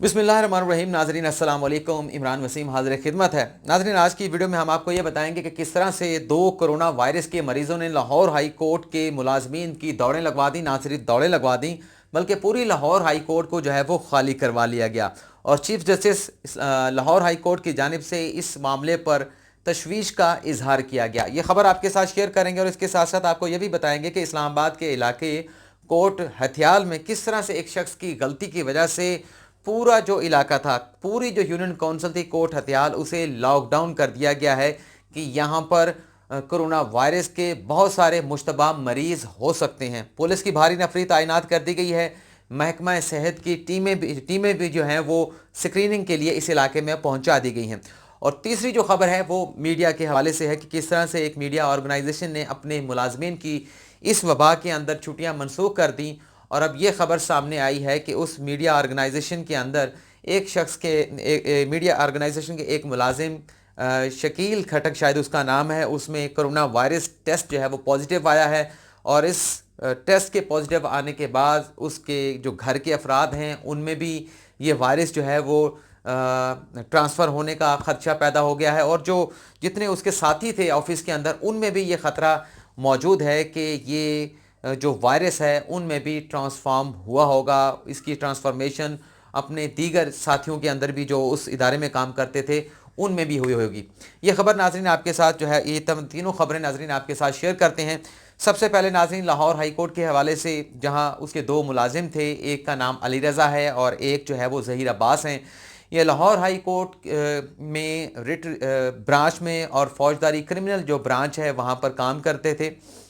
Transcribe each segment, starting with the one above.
बिस्मिल्लाहिर्रहमानिर्रहीम। नाजरीन अस्सलाम वालेकुम। इमरान वसीम हाजिर खिदमत है। नाजरीन, आज की वीडियो में हम आपको ये बताएंगे कि किस तरह से दो कोरोना वायरस के मरीजों ने लाहौर हाई कोर्ट के मुलाजमीन की दौड़ें लगवा दी। ना सिर्फ दौड़ें लगवा दी बल्कि पूरी लाहौर हाई कोर्ट को जो है वो खाली करवा लिया गया। और chief justice Lahore high court की जानिब से इस मामले पर तशवीश का इजहार किया गया। ये खबर आपके साथ शेयर करेंगे और इसके साथ साथ आपको ये भी बताएंगे कि इस्लामाबाद के इलाके कोट हथियाल में किस तरह से एक शख्स की गलती की वजह से पूरा जो इलाका था, पूरी जो यूनियन काउंसिल थी कोट हथियाल, उसे लॉकडाउन कर दिया गया है कि यहाँ पर कोरोना वायरस के बहुत सारे मुश्तबा मरीज़ हो सकते हैं। पुलिस की भारी नफरी तैनात कर दी गई है। महकमा सेहत की टीमें भी जो हैं वो स्क्रीनिंग के लिए इस इलाके में पहुंचा दी गई हैं। और तीसरी जो खबर है वो मीडिया के हवाले से है कि किस तरह से एक मीडिया ऑर्गेनाइजेशन ने अपने मुलाजमीन की इस वबा के अंदर छुट्टियां मनसूख कर दी। और अब ये खबर सामने आई है कि उस मीडिया ऑर्गेनाइजेशन के अंदर एक शख्स के मीडिया ऑर्गेनाइजेशन के एक मुलाजिम शकील खटक शायद उसका नाम है, उसमें कोरोना वायरस टेस्ट जो है वो पॉजिटिव आया है। और इस टेस्ट के पॉजिटिव आने के बाद उसके जो घर के अफराद हैं उनमें भी ये वायरस जो है वो ट्रांसफ़र होने का ख़दशा पैदा हो गया है। और जो जितने उसके साथी थे ऑफिस के अंदर उनमें भी ये ख़तरा मौजूद है कि ये जो वायरस है उनमें भी ट्रांसफॉर्म हुआ होगा। इसकी ट्रांसफॉर्मेशन अपने दीगर साथियों के अंदर भी जो उस इदारे में काम करते थे उनमें भी हुई होगी। ये खबर नाजरीन आपके साथ जो है, ये तीनों खबरें नाजरीन आपके साथ शेयर करते हैं। सबसे पहले नाजरीन लाहौर हाई कोर्ट के हवाले से, जहां उसके दो मुलाजिम थे, एक का नाम अली रज़ा है और एक जो है वो ज़हीर अब्बास हैं। ये लाहौर हाई कोर्ट में रिट ब्रांच में और फौजदारी क्रिमिनल जो ब्रांच है वहाँ पर काम करते थे।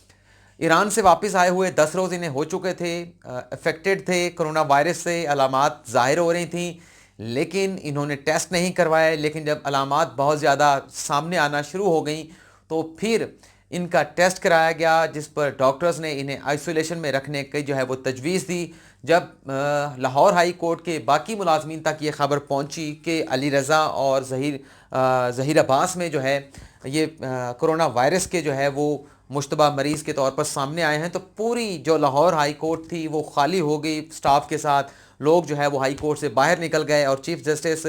ईरान से वापस आए हुए 10 रोज़ इन्हें हो चुके थे, अफेक्टेड थे कोरोना वायरस से, अलामात ज़ाहिर हो रही थी लेकिन इन्होंने टेस्ट नहीं करवाए। लेकिन जब अलामात बहुत ज़्यादा सामने आना शुरू हो गई तो फिर इनका टेस्ट कराया गया, जिस पर डॉक्टर्स ने इन्हें आइसोलेशन में रखने की जो है वो तजवीज़ दी। जब लाहौर हाई कोर्ट के बाकी मुलाजमीन तक ये ख़बर पहुंची कि अली रज़ा और ज़हीर अब्बास में जो है ये कोरोना वायरस के जो है वो मुश्तबा मरीज़ के तौर पर सामने आए हैं, तो पूरी जो लाहौर हाई कोर्ट थी वो खाली हो गई स्टाफ के साथ। लोग जो है वो हाई कोर्ट से बाहर निकल गए और chief justice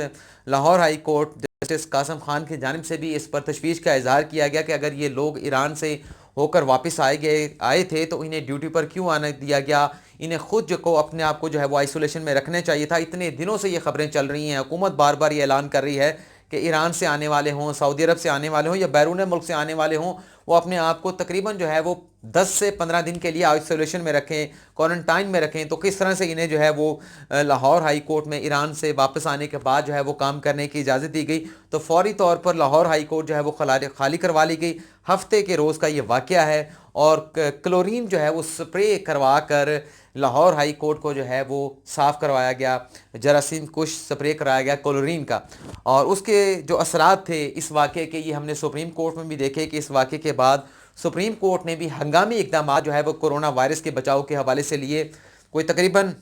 Lahore high court justice Qasim Khan की जानिब से भी इस पर तशवीश का इजहार किया गया कि अगर ये लोग ईरान से होकर वापस आए थे तो इन्हें ड्यूटी पर क्यों आने दिया गया। इन्हें खुद जो को अपने आप को जो है वो आइसोलेशन में रखना चाहिए था। इतने दिनों से ये खबरें चल रही हैं, हुकूमत बार बार ये ऐलान कर रही है कि ईरान से आने वाले हों, सऊदी अरब से आने वाले हों या बैरून मुल्क से आने वाले हों, वो अपने आप को तकरीबन जो है वो 10 से 15 दिन के लिए आइसोलेशन में रखें, क्वारंटाइन में रखें। तो किस तरह से इन्हें जो है वो लाहौर हाई कोर्ट में ईरान से वापस आने के बाद जो है वो काम करने की इजाज़त दी गई, तो फौरी तौर पर लाहौर हाई कोर्ट जो है वो खाली करवा ली गई। हफ्ते के रोज़ का ये वाक़या है और क्लोरीन जो है वो स्प्रे करवा कर लाहौर हाई कोर्ट को जो है वो साफ़ करवाया गया, जरासीम कुछ स्प्रे कराया गया क्लोरीन का। और उसके जो असरात थे इस वाक़े के, ये हमने सुप्रीम कोर्ट में भी देखे कि इस वाक़े के बाद सुप्रीम कोर्ट ने भी हंगामी इक़दाम जो है वो कोरोना वायरस के बचाव के हवाले से लिए। कोई तकरीबन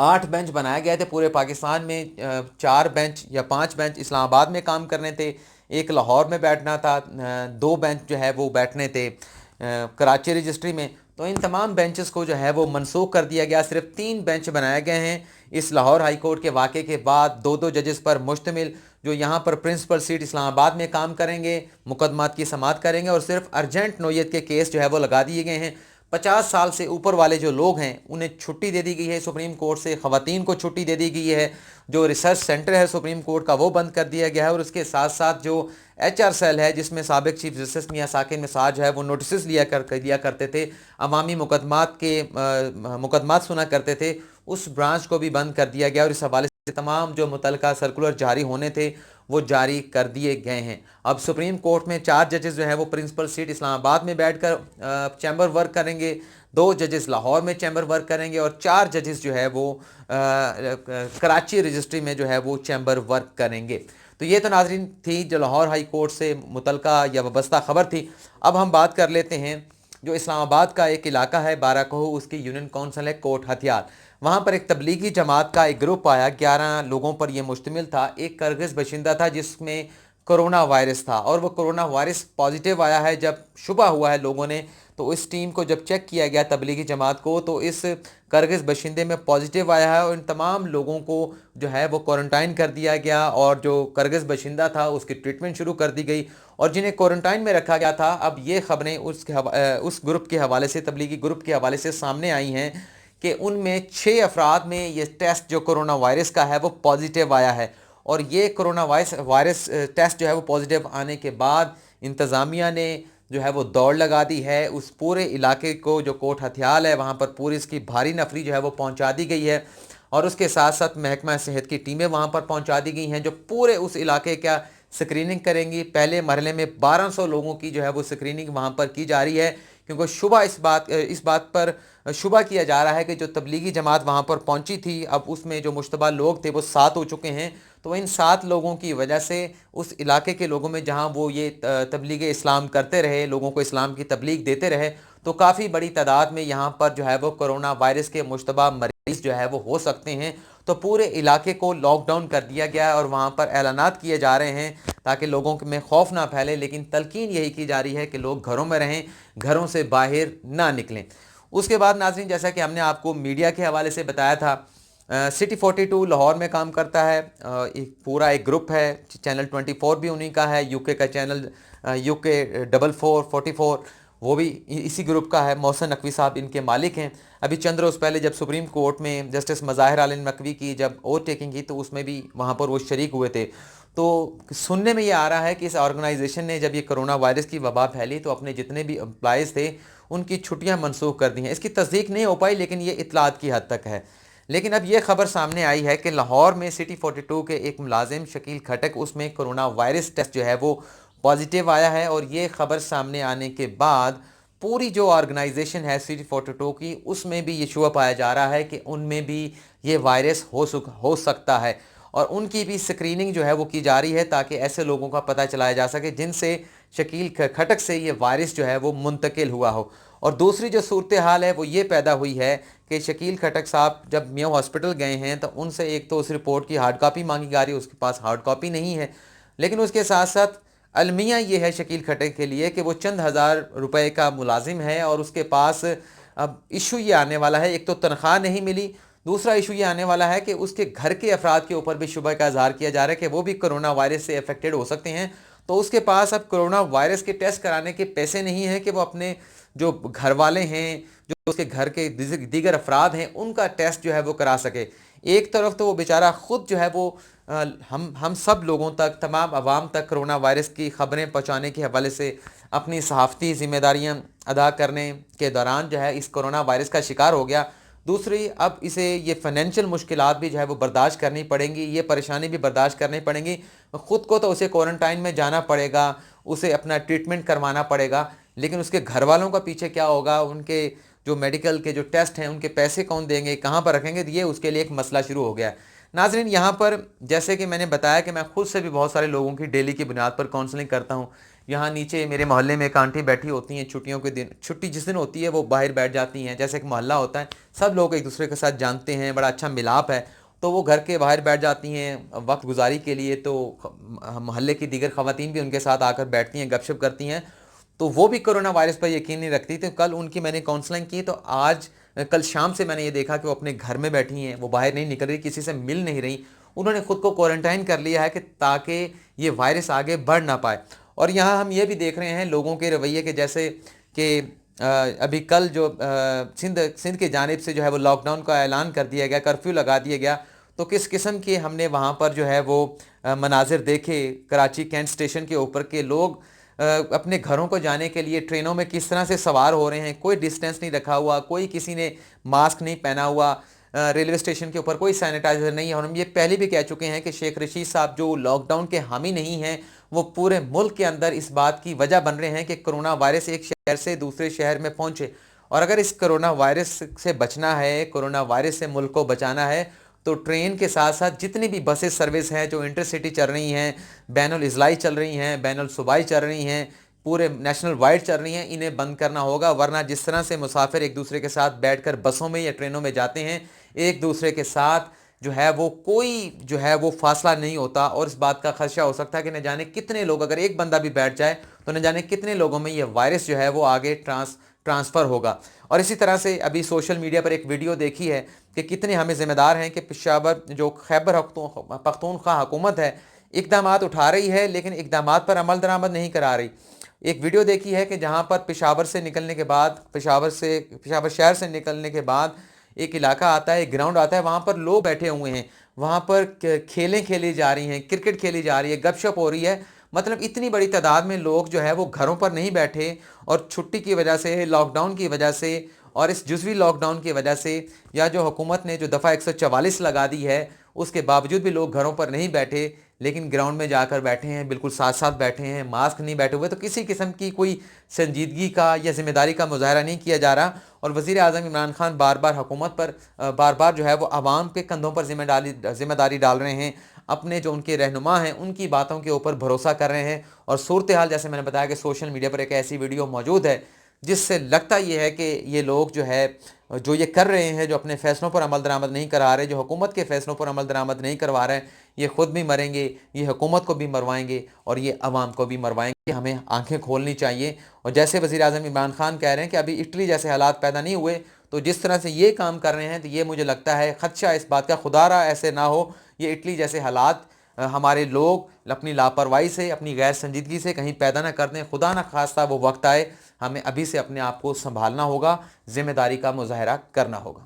8 बेंच बनाए गए थे पूरे पाकिस्तान में, 4 बेंच या 5 बेंच इस्लामाबाद में काम करने थे, एक लाहौर में बैठना था, 2 बेंच जो है वो बैठने थे कराची रजिस्ट्री में। तो इन तमाम बेंचेस को जो है वो मनसूख कर दिया गया, सिर्फ 3 बेंच बनाए गए हैं इस लाहौर हाई कोर्ट के वाक़े के बाद। 2-2 जजेस पर मुश्तमिल जो यहाँ पर प्रिंसिपल सीट इस्लामाबाद में काम करेंगे, मुकदमात की समाअत करेंगे और सिर्फ अर्जेंट नोयत के केस जो है वो लगा दिए गए हैं। 50 साल से ऊपर वाले जो लोग हैं उन्हें छुट्टी दे दी गई है सुप्रीम कोर्ट से, ख़वातीन को छुट्टी दे दी गई है। जो रिसर्च सेंटर है सुप्रीम कोर्ट का वो बंद कर दिया गया है और उसके साथ साथ जो HR सेल है जिसमें साबिक चीफ जस्टिस मियां साकिब निसार जो है वो नोटिस लिया करते थे, अवामी मुकदमात सुना करते थे, उस ब्रांच को भी बंद कर दिया गया और इस हवाले से तमाम जो मुतलका सर्कुलर जारी होने थे वो जारी कर दिए गए हैं। अब सुप्रीम कोर्ट में 4 जजेस जो है वो प्रिंसिपल सीट इस्लामाबाद में बैठकर चैम्बर वर्क करेंगे, 2 जजेस लाहौर में चैम्बर वर्क करेंगे और 4 जजेस जो है वो कराची रजिस्ट्री में जो है वो चैम्बर वर्क करेंगे। तो ये तो नाजरीन थी जो लाहौर हाई कोर्ट से मुतलका या वाबस्ता खबर थी। अब हम बात कर लेते हैं जो इस्लामाबाद का एक इलाका है बाराकोह, उसकी यूनियन काउंसिल है कोट हथियाल। वहाँ पर एक तबलीगी जमात का एक ग्रुप आया, 11 लोगों पर यह मुश्तमिल था। एक किर्गिज़ बशिंदा था जिसमें कोरोना वायरस था और वो कोरोना वायरस पॉजिटिव आया है। जब शुबा हुआ है लोगों ने, तो इस टीम को जब चेक किया गया तबलीगी जमात को, तो इस करगिस बशिंदे में पॉजिटिव आया है और इन तमाम लोगों को जो है वो क्वारंटाइन कर दिया गया और जो करगिस बशिंदा था उसकी ट्रीटमेंट शुरू कर दी गई और जिन्हें क्वारंटाइन में रखा गया था, अब ये खबरें उस ग्रुप के हवाले से, तबलीगी ग्रुप के हवाले से सामने आई हैं कि उनमें 6 अफराद में ये टेस्ट जो कोरोना वायरस का है वो पॉजिटिव आया है। और ये कोरोना वायरस टेस्ट जो है वो पॉजिटिव आने के बाद इंतज़ामिया ने जो है वो दौड़ लगा दी है। उस पूरे इलाके को, जो कोट हथियाल है वहाँ पर पूरी इसकी भारी नफरी जो है वो पहुँचा दी गई है और उसके साथ साथ महकमा सेहत की टीमें वहाँ पर पहुँचा दी गई हैं जो पूरे उस इलाके का स्क्रीनिंग करेंगी। पहले मरहले में 1200 लोगों की जो है वो स्क्रीनिंग वहाँ पर की जा रही है, क्योंकि शुबा इस बात पर शुबा किया जा रहा है कि जो तबलीगी जमात वहाँ पर पहुँची थी, अब उसमें जो मुश्तबा लोग थे वो 7 हो चुके हैं। तो इन 7 लोगों की वजह से उस इलाके के लोगों में, जहाँ वो ये तबलीग इस्लाम करते रहे, लोगों को इस्लाम की तबलीग देते रहे, तो काफ़ी बड़ी तादाद में यहाँ पर जो है वो कोरोना वायरस के मुश्तबा मरीज़ जो है वो हो सकते हैं। तो पूरे इलाके को लॉक डाउन कर दिया गया है और वहाँ पर ऐलानात किए जा रहे हैं ताकि लोगों में खौफ ना फैले, लेकिन तलकीन यही की जा रही है कि लोग घरों में रहें, घरों से बाहर ना निकलें। उसके बाद नाज़रीन, जैसा कि हमने आपको मीडिया के हवाले से बताया था, सिटी 42 लाहौर में काम करता है, एक ग्रुप है, चैनल 24 भी उन्हीं का है, यूके का चैनल यूके 4444 वो भी इसी ग्रुप का है। मोहसिन नकवी साहब इनके मालिक हैं। अभी चंद रोज़ पहले जब सुप्रीम कोर्ट में जस्टिस मज़ाहिर आलम नकवी की जब ओवरटेकिंग की, तो उसमें भी वहाँ पर वो शरीक हुए थे। तो सुनने में ये आ रहा है कि इस ऑर्गेनाइजेशन ने जब ये कोरोना वायरस की वबा फैली तो अपने जितने भी एम्प्लॉइज़ थे उनकी छुट्टियाँ मनसूख कर दी हैं। इसकी तस्दीक नहीं हो पाई, लेकिन ये इतलात की हद तक है। लेकिन अब ये खबर सामने आई है कि लाहौर में सिटी 42 के एक मुलाजिम शकील खटक, उसमें कोरोना वायरस टेस्ट जो है वो पॉजिटिव आया है। और ये खबर सामने आने के बाद पूरी जो ऑर्गेनाइजेशन है सिटी 42 की, उसमें भी ये शुबा पाया जा रहा है कि उनमें भी ये वायरस हो सकता है और उनकी भी स्क्रीनिंग जो है वो की जा रही है ताकि ऐसे लोगों का पता चलाया जा सके जिनसे शकील खटक से ये वायरस जो है वो मुंतकिल हुआ हो। और दूसरी जो सूरत हाल है वो ये पैदा हुई है कि शकील खटक साहब जब मियाँ हॉस्पिटल गए हैं तो उनसे एक तो उस रिपोर्ट की हार्ड कॉपी मांगी जा रही है, उसके पास हार्ड कॉपी नहीं है। लेकिन उसके साथ साथ अलमिया ये है शकील खटक के लिए कि वो चंद हज़ार रुपए का मुलाजिम है और उसके पास अब इशू ये आने वाला है, एक तो तनख्वाह नहीं मिली, दूसरा इशू ये आने वाला है कि उसके घर के अफराद के ऊपर भी शुबह का इजहार किया जा रहा है कि वो भी कोरोना वायरस से अफेक्टेड हो सकते हैं। तो उसके पास अब कोरोना वायरस के टेस्ट कराने के पैसे नहीं हैं कि वो अपने जो घर वाले हैं, जो उसके घर के दीगर अफराद हैं, उनका टेस्ट जो है वो करा सके। एक तरफ तो वो बेचारा ख़ुद जो है वो हम सब लोगों तक, तमाम आवाम तक कोरोना वायरस की ख़बरें पहुँचाने के हवाले से अपनी सहाफ़ती ज़िम्मेदारियाँ अदा करने के दौरान जो है इस कोरोना वायरस का शिकार हो गया। दूसरी, अब इसे ये फ़ाइनेंशियल मुश्किलात भी जो है वो बर्दाश्त करनी पड़ेंगी, ये परेशानी भी बर्दाश्त करनी पड़ेंगी। ख़ुद को तो उसे क्वारंटाइन में जाना पड़ेगा, उसे अपना ट्रीटमेंट करवाना पड़ेगा, लेकिन उसके घर वालों का पीछे क्या होगा, उनके जो मेडिकल के जो टेस्ट हैं उनके पैसे कौन देंगे, कहाँ पर रखेंगे, तो ये उसके लिए एक मसला शुरू हो गया है। नाज़रीन, यहाँ पर जैसे कि मैंने बताया कि मैं ख़ुद से भी बहुत सारे लोगों की डेली की बुनियाद पर काउंसलिंग करता हूँ। यहाँ नीचे मेरे मोहल्ले में एक आंटी बैठी होती हैं, छुट्टियों के दिन, छुट्टी जिस दिन होती है वो बाहर बैठ जाती हैं। जैसे एक मोहल्ला होता है, सब लोग एक दूसरे के साथ जानते हैं, बड़ा अच्छा मिलाप है, तो वो घर के बाहर बैठ जाती हैं वक्त गुजारी के लिए। तो मोहल्ले की दीगर ख़वातीन भी उनके साथ आकर बैठती हैं, गपशप करती हैं, तो वो भी कोरोना वायरस पर यकीन नहीं रखती। तो कल उनकी मैंने काउंसलिंग की, तो कल शाम से मैंने ये देखा कि वो अपने घर में बैठी हैं, वो बाहर नहीं निकल रही, किसी से मिल नहीं रही। उन्होंने ख़ुद को क्वारंटाइन कर लिया है कि ताकि ये वायरस आगे बढ़ ना पाए। और यहाँ हम ये भी देख रहे हैं लोगों के रवैये के, जैसे कि अभी कल जो सिंध की जानिब से जो है वो लॉकडाउन का ऐलान कर दिया गया, कर्फ्यू लगा दिया गया, तो किस किस्म के हमने वहाँ पर जो है वो मनाजिर देखे कराची कैंट स्टेशन के ऊपर के लोग अपने घरों को जाने के लिए ट्रेनों में किस तरह से सवार हो रहे हैं। कोई डिस्टेंस नहीं रखा हुआ, कोई किसी ने मास्क नहीं पहना हुआ, रेलवे स्टेशन के ऊपर कोई सैनिटाइज़र नहीं है। और हम ये पहले भी कह चुके हैं कि शेख रशीद साहब जो लॉकडाउन के हामी नहीं हैं, वो पूरे मुल्क के अंदर इस बात की वजह बन रहे हैं कि कोरोना वायरस एक शहर से दूसरे शहर में पहुँचे। और अगर इस कोरोना वायरस से बचना है, कोरोना वायरस से मुल्क को बचाना है, तो ट्रेन के साथ साथ जितनी भी बसेस सर्विस हैं जो इंटरसिटी चल रही हैं, बैनुल इज़लाई चल रही हैं, बैनुल सूबाई चल रही हैं, पूरे नेशनल वाइड चल रही हैं, इन्हें बंद करना होगा। वरना जिस तरह से मुसाफिर एक दूसरे के साथ बैठकर बसों में या ट्रेनों में जाते हैं, एक दूसरे के साथ جو ہے وہ کوئی جو ہے وہ فاصلہ نہیں ہوتا، اور اس بات کا خدشہ ہو سکتا ہے کہ نہ جانے کتنے لوگ، اگر ایک بندہ بھی بیٹھ جائے تو نہ جانے کتنے لوگوں میں یہ وائرس جو ہے وہ آگے ٹرانسفر ہوگا۔ اور اسی طرح سے ابھی سوشل میڈیا پر ایک ویڈیو دیکھی ہے کہ کتنے ہمیں ذمہ دار ہیں کہ پشاور جو خیبر پختونخوا حکومت ہے اقدامات اٹھا رہی ہے لیکن اقدامات پر عمل درآمد نہیں کرا رہی۔ ایک ویڈیو دیکھی ہے کہ جہاں پر پشاور سے نکلنے کے بعد، پشاور شہر سے نکلنے کے بعد ایک علاقہ آتا ہے، ایک گراؤنڈ آتا ہے، وہاں پر لوگ بیٹھے ہوئے ہیں، وہاں پر کھیلیں کھیلی جا رہی ہیں، کرکٹ کھیلی جا رہی ہے، گپ شپ ہو رہی ہے۔ مطلب اتنی بڑی تعداد میں لوگ جو ہے وہ گھروں پر نہیں بیٹھے، اور چھٹی کی وجہ سے، لاک ڈاؤن کی وجہ سے، اور اس جزوی لاک ڈاؤن کی وجہ سے، یا جو حکومت نے جو دفعہ 144 لگا دی ہے اس کے باوجود بھی لوگ گھروں پر نہیں بیٹھے لیکن گراؤنڈ میں جا کر بیٹھے ہیں، بالکل ساتھ ساتھ بیٹھے ہیں، ماسک نہیں بیٹھے ہوئے، تو کسی قسم کی کوئی سنجیدگی کا یا ذمہ داری کا مظاہرہ نہیں کیا جا رہا۔ اور وزیر اعظم عمران خان بار بار حکومت پر بار بار جو ہے وہ عوام کے کندھوں پر ذمہ داری ڈال رہے ہیں، اپنے جو ان کے رہنما ہیں ان کی باتوں کے اوپر بھروسہ کر رہے ہیں۔ اور صورتحال جیسے میں نے بتایا کہ سوشل میڈیا پر ایک ایسی ویڈیو موجود ہے جس سے لگتا یہ ہے کہ یہ لوگ جو ہے جو یہ کر رہے ہیں، جو اپنے فیصلوں پر عمل درآمد نہیں کرا رہے، جو حکومت کے فیصلوں پر عمل درآمد نہیں کروا رہے، یہ خود بھی مریں گے، یہ حکومت کو بھی مروائیں گے اور یہ عوام کو بھی مروائیں گے۔ ہمیں آنکھیں کھولنی چاہیے، اور جیسے وزیر اعظم عمران خان کہہ رہے ہیں کہ ابھی اٹلی جیسے حالات پیدا نہیں ہوئے، تو جس طرح سے یہ کام کر رہے ہیں تو یہ مجھے لگتا ہے خدشہ اس بات کا، خدا را ایسے نہ ہو یہ اٹلی جیسے حالات ہمارے لوگ اپنی لاپرواہی سے، اپنی غیر سنجیدگی سے کہیں پیدا نہ کر دیں۔ خدا نہ خواستہ وہ وقت آئے، ہمیں ابھی سے اپنے آپ کو سنبھالنا ہوگا، ذمہ داری کا مظاہرہ کرنا ہوگا۔